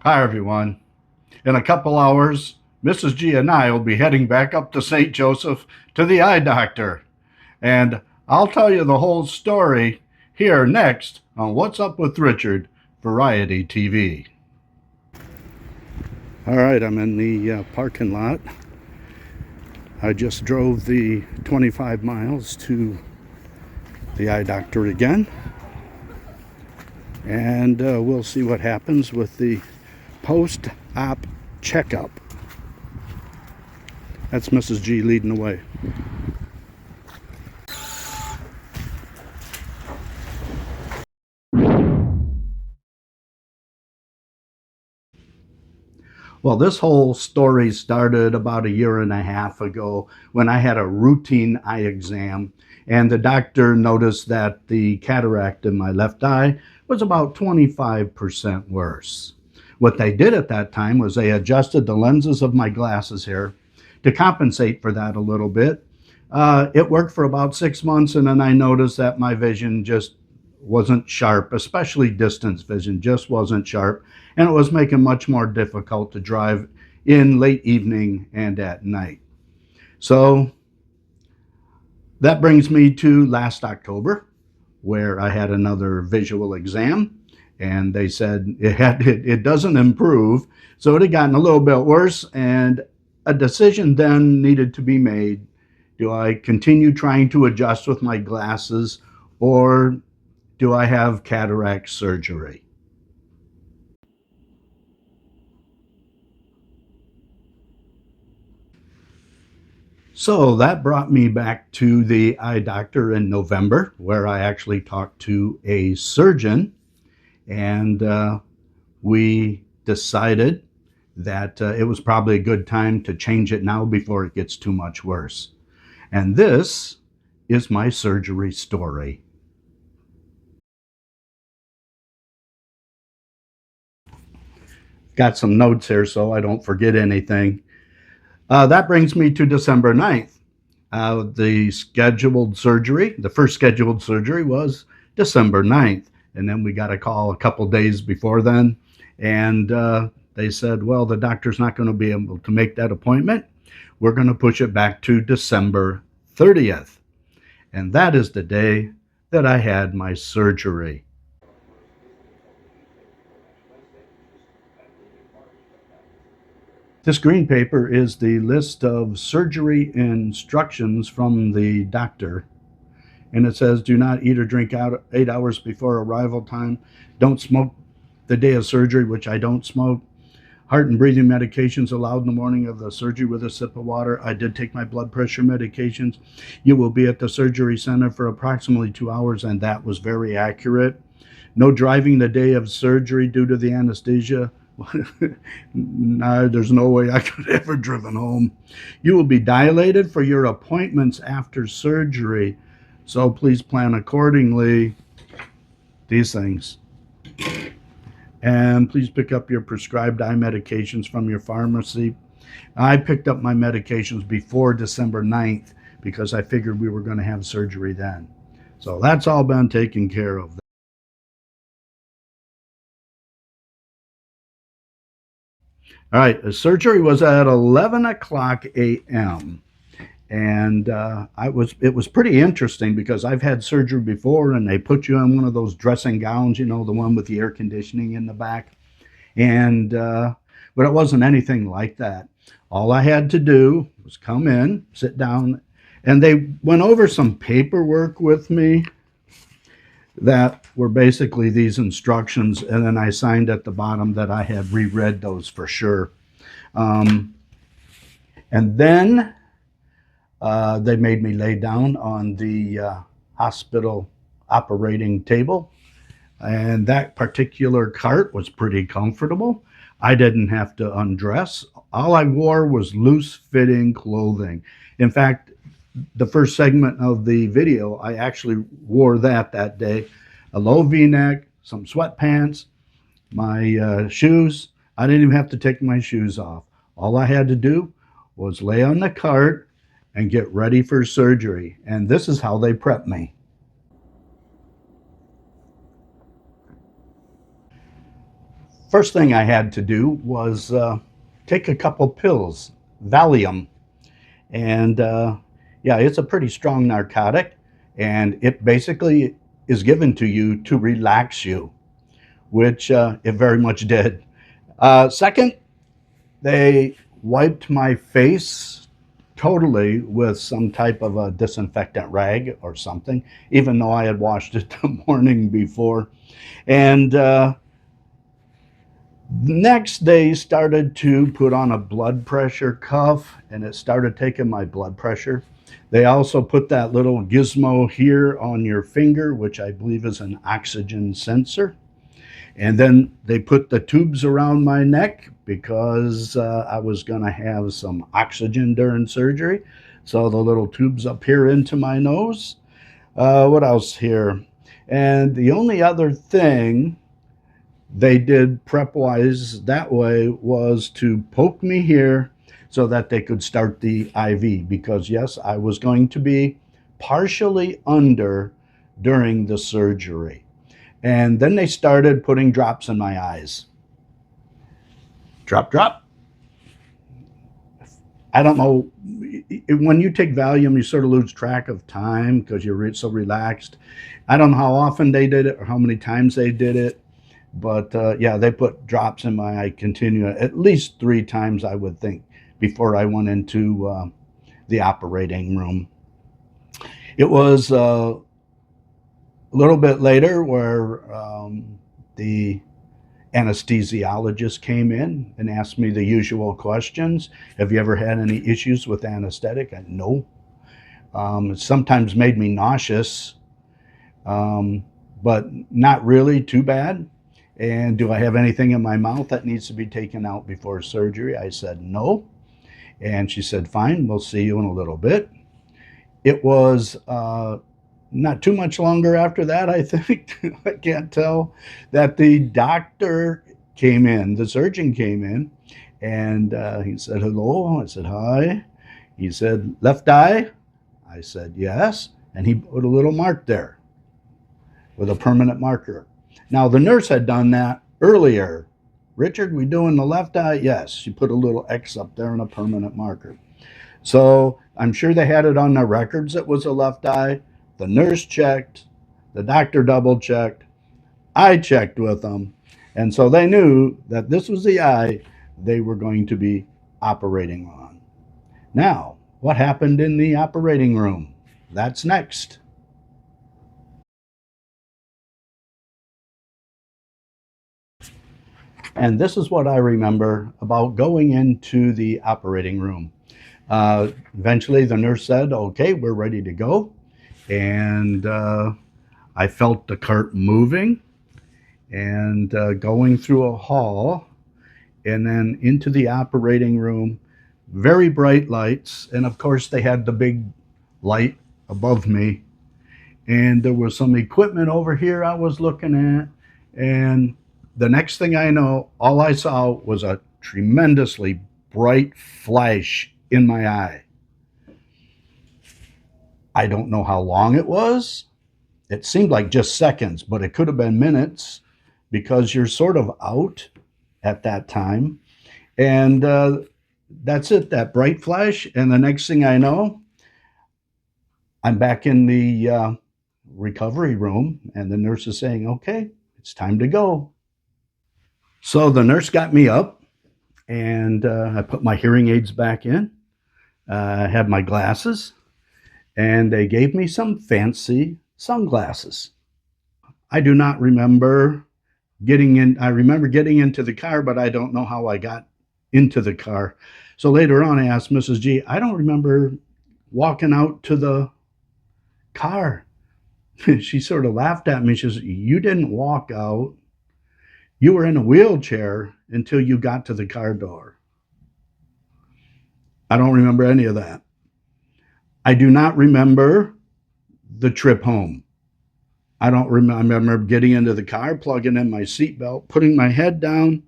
Hi, everyone. In a couple hours, Mrs. G and I will be heading back up to St. Joseph to the eye doctor. And I'll tell you the whole story here next on What's Up with Richard, Variety TV. All right, I'm in the parking lot. I just drove the 25 miles to the eye doctor again. And we'll see what happens with the post-op checkup. That's Mrs. G leading the way. Well, this whole story started about a year and a half ago when I had a routine eye exam, and the doctor noticed that the cataract in my left eye was about 25% worse. What they did at that time was they adjusted the lenses of my glasses here to compensate for that a little bit. It worked for about 6 months, and then I noticed that my vision just wasn't sharp, especially distance vision just wasn't sharp, and it was making much more difficult to drive in late evening and at night. So that brings me to last October, where I had another visual exam, and they said it doesn't improve. So it had gotten a little bit worse, and a decision then needed to be made. Do I continue trying to adjust with my glasses, or do I have cataract surgery? So that brought me back to the eye doctor in November, where I actually talked to a surgeon, and we decided that it was probably a good time to change it now before it gets too much worse. And this is my surgery story. Got some notes here so I don't forget anything. That brings me to December 9th. The first scheduled surgery was December 9th. And then we got a call a couple days before then. And they said, well, the doctor's not going to be able to make that appointment. We're going to push it back to December 30th. And that is the day that I had my surgery. This green paper is the list of surgery instructions from the doctor. And it says, do not eat or drink out 8 hours before arrival time. Don't smoke the day of surgery, which I don't smoke. Heart and breathing medications allowed in the morning of the surgery with a sip of water. I did take my blood pressure medications. You will be at the surgery center for approximately 2 hours, and that was very accurate. No driving the day of surgery due to the anesthesia. No, there's no way I could have ever driven home. You will be dilated for your appointments after surgery, so please plan accordingly. These things. And please pick up your prescribed eye medications from your pharmacy. I picked up my medications before December 9th because I figured we were going to have surgery then. So that's all been taken care of. All right, the surgery was at 11 o'clock a.m. And it was pretty interesting because I've had surgery before, and they put you in one of those dressing gowns, the one with the air conditioning in the back. And but it wasn't anything like that. All I had to do was come in, sit down, and they went over some paperwork with me that were basically these instructions, and then I signed at the bottom that I had reread those for sure. And then they made me lay down on the hospital operating table, and that particular cart was pretty comfortable. I didn't have to undress. All I wore was loose fitting clothing. In fact, the first segment of the video, I actually wore that day. A low V-neck, some sweatpants, my shoes. I didn't even have to take my shoes off. All I had to do was lay on the cart and get ready for surgery. And this is how they prepped me. First thing I had to do was take a couple pills, Valium, and yeah, it's a pretty strong narcotic, and it basically is given to you to relax you, which it very much did. Second, they wiped my face totally with some type of a disinfectant rag or something, even though I had washed it the morning before. And next, they started to put on a blood pressure cuff, and it started taking my blood pressure. They also put that little gizmo here on your finger, which I believe is an oxygen sensor. And then they put the tubes around my neck because I was going to have some oxygen during surgery. So the little tubes up here into my nose. What else here? And the only other thing they did prep wise that way was to poke me here so that they could start the IV, because yes, I was going to be partially under during the surgery. And then they started putting drops in my eyes. Drop, drop. I don't know. When you take Valium, you sort of lose track of time because you're so relaxed. I don't know how often they did it or how many times they did it. But yeah, they put drops in my eye continue at least 3 times, I would think, before I went into the operating room. It was a little bit later where the anesthesiologist came in and asked me the usual questions. Have you ever had any issues with anesthetic? No. It sometimes made me nauseous, but not really too bad. And do I have anything in my mouth that needs to be taken out before surgery? I said no. And she said, fine, we'll see you in a little bit. It was not too much longer after that, I think, I can't tell, that the doctor came in, the surgeon came in, and he said, hello. I said, hi. He said, left eye? I said, yes. And he put a little mark there with a permanent marker. Now, the nurse had done that earlier. Richard, we doing the left eye? Yes. She put a little X up there and a permanent marker. So I'm sure they had it on their records it was a left eye. The nurse checked, the doctor double checked, I checked with them. And so they knew that this was the eye they were going to be operating on. Now, what happened in the operating room? That's next. And this is what I remember about going into the operating room. Eventually, the nurse said, okay, we're ready to go. And I felt the cart moving and going through a hall and then into the operating room. Very bright lights. And of course, they had the big light above me. And there was some equipment over here I was looking at. And the next thing I know, all I saw was a tremendously bright flash in my eye. I don't know how long it was. It seemed like just seconds, but it could have been minutes because you're sort of out at that time. And that's it, that bright flash. And the next thing I know, I'm back in the recovery room, and the nurse is saying, okay, it's time to go. So the nurse got me up, and I put my hearing aids back in. I had my glasses, and they gave me some fancy sunglasses. I do not remember getting in. I remember getting into the car, but I don't know how I got into the car. So later on, I asked Mrs. G, I don't remember walking out to the car. She sort of laughed at me. She says, you didn't walk out. You were in a wheelchair until you got to the car door. I don't remember any of that. I do not remember the trip home. I don't remember. I remember getting into the car, plugging in my seatbelt, putting my head down.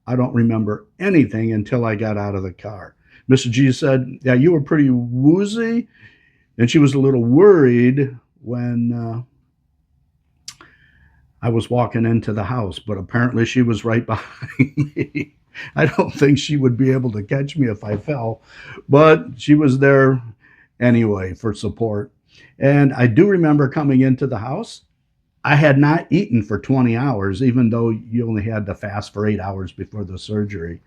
I don't remember anything until I got out of the car. Mrs. G said, yeah, you were pretty woozy. And she was a little worried when I was walking into the house, but apparently she was right behind me. I don't think she would be able to catch me if I fell, but she was there anyway for support. And I do remember coming into the house. I had not eaten for 20 hours, even though you only had to fast for 8 hours before the surgery.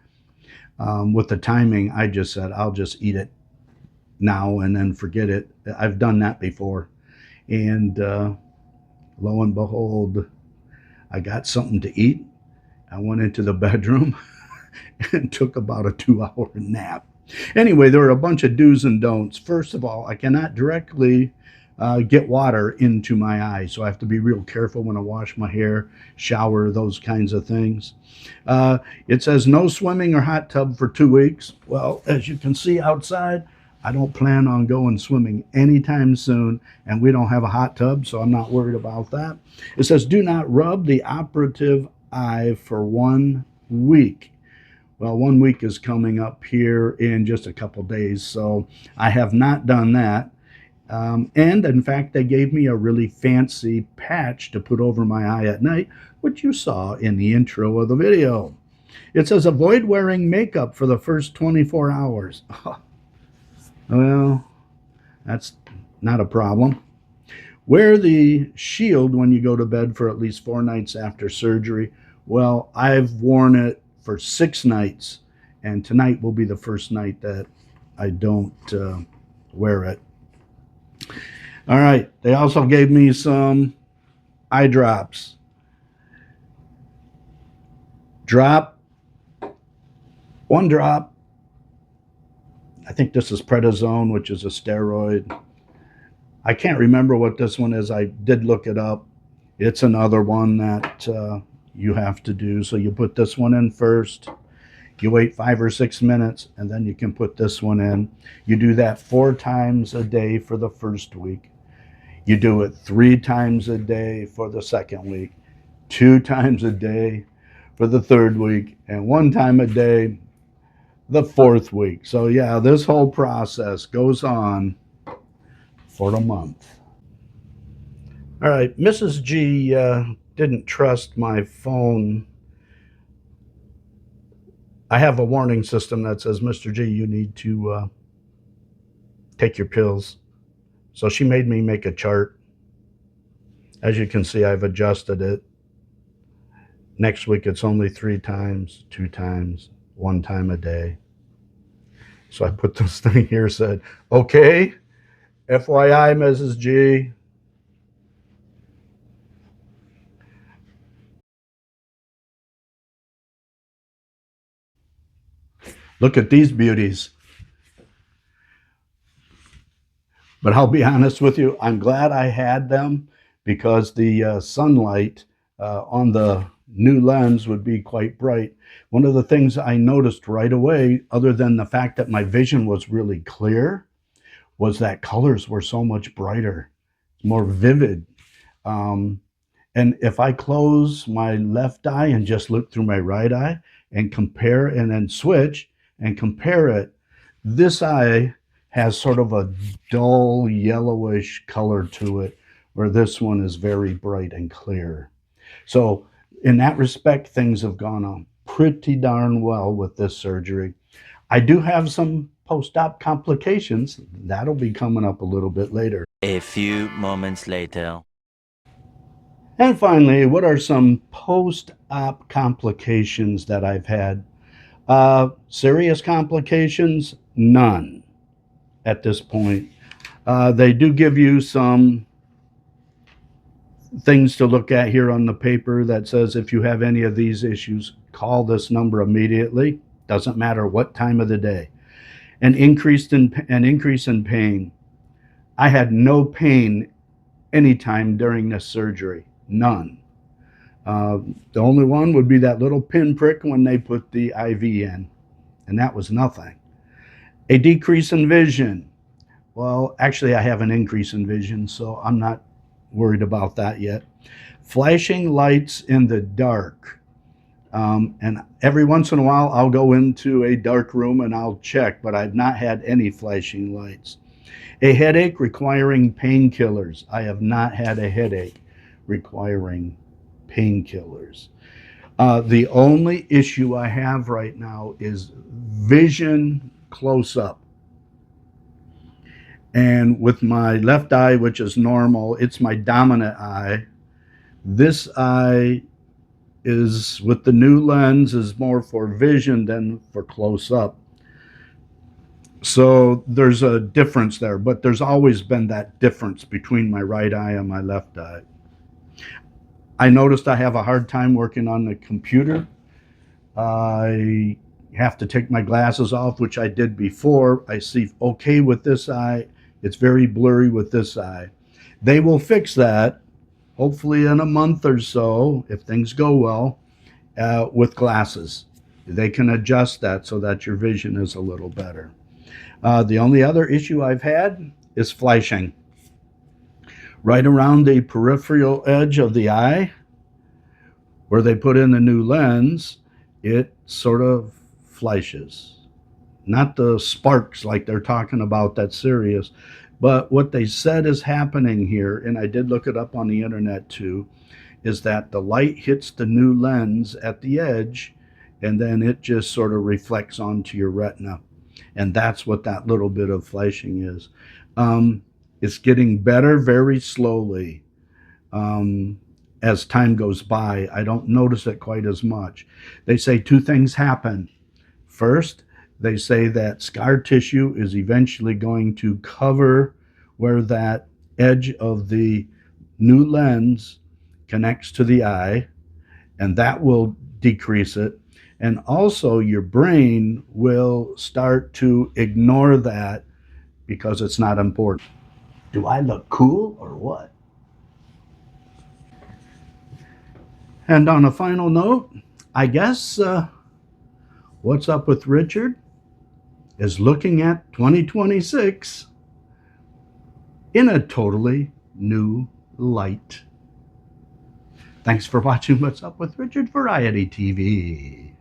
With the timing, I just said, I'll just eat it now and then forget it. I've done that before. And lo and behold, I got something to eat. I went into the bedroom and took about a 2 hour nap. Anyway, there are a bunch of do's and don'ts. First of all, I cannot directly get water into my eyes, so I have to be real careful when I wash my hair, shower, those kinds of things. Uh, it says no swimming or hot tub for 2 weeks. Well, as you can see outside, I don't plan on going swimming anytime soon, and we don't have a hot tub, so I'm not worried about that. It says do not rub the operative eye for 1 week. Well, 1 week is coming up here in just a couple days, so I have not done that. And in fact, they gave me a really fancy patch to put over my eye at night, which you saw in the intro of the video. It says avoid wearing makeup for the first 24 hours. Well, that's not a problem. Wear the shield when you go to bed for at least 4 nights after surgery. Well, I've worn it for 6 nights, and tonight will be the first night that I don't wear it. All right. They also gave me some eye drops. Drop, one drop. I think this is prednisone, which is a steroid. I can't remember what this one is. I did look it up. It's another one that you have to do. So you put this one in first. You wait 5 or 6 minutes, and then you can put this one in. You do that 4 times a day for the first week. You do it 3 times a day for the second week, 2 times a day for the third week, and 1 time a day the fourth week. So yeah, this whole process goes on for a month. All right, Mrs. G didn't trust my phone. I have a warning system that says, Mr. G, you need to take your pills. So she made me make a chart. As you can see, I've adjusted it. Next week, it's only 3 times, 2 times, 1 time a day. So I put this thing here, said, okay, FYI, Mrs. G. Look at these beauties. But I'll be honest with you, I'm glad I had them because the sunlight on the new lens would be quite bright. One of the things I noticed right away, other than the fact that my vision was really clear, was that colors were so much brighter, more vivid. Um, and if I close my left eye and just look through my right eye and compare and then switch and compare it, this eye has sort of a dull yellowish color to it, where this one is very bright and clear. So in that respect, things have gone on pretty darn well with this surgery. I do have some post-op complications. That'll be coming up a little bit later. A few moments later. And finally, what are some post-op complications that I've had? Serious complications? None at this point. They do give you some things to look at here on the paper that says if you have any of these issues, call this number immediately. Doesn't matter what time of the day. An increase in pain. I had no pain anytime during this surgery. None. The only one would be that little pinprick when they put the IV in, and that was nothing. A decrease in vision. Well, actually, I have an increase in vision, so I'm not worried about that yet. Flashing lights in the dark. And every once in a while, I'll go into a dark room and I'll check, but I've not had any flashing lights. A headache requiring painkillers. I have not had a headache requiring painkillers. The only issue I have right now is vision close up. And with my left eye, which is normal, it's my dominant eye. This eye is, with the new lens, is more for vision than for close up. So there's a difference there, but there's always been that difference between my right eye and my left eye. I noticed I have a hard time working on the computer. I have to take my glasses off, which I did before. I see okay with this eye. It's very blurry with this eye. They will fix that, hopefully in a month or so, if things go well, with glasses. They can adjust that so that your vision is a little better. The only other issue I've had is flashing. Right around the peripheral edge of the eye, where they put in the new lens, it sort of flashes. Not the sparks like they're talking about, that's serious. But what they said is happening here, and I did look it up on the internet too, is that the light hits the new lens at the edge, and then it just sort of reflects onto your retina. And that's what that little bit of flashing is. It's getting better very slowly. As time goes by, I don't notice it quite as much. They say two things happen. First, they say that scar tissue is eventually going to cover where that edge of the new lens connects to the eye, and that will decrease it. And also, your brain will start to ignore that because it's not important. Do I look cool or what? And on a final note, I guess what's up with Richard is looking at 2026 in a totally new light. Thanks for watching What's Up with Richard Variety TV.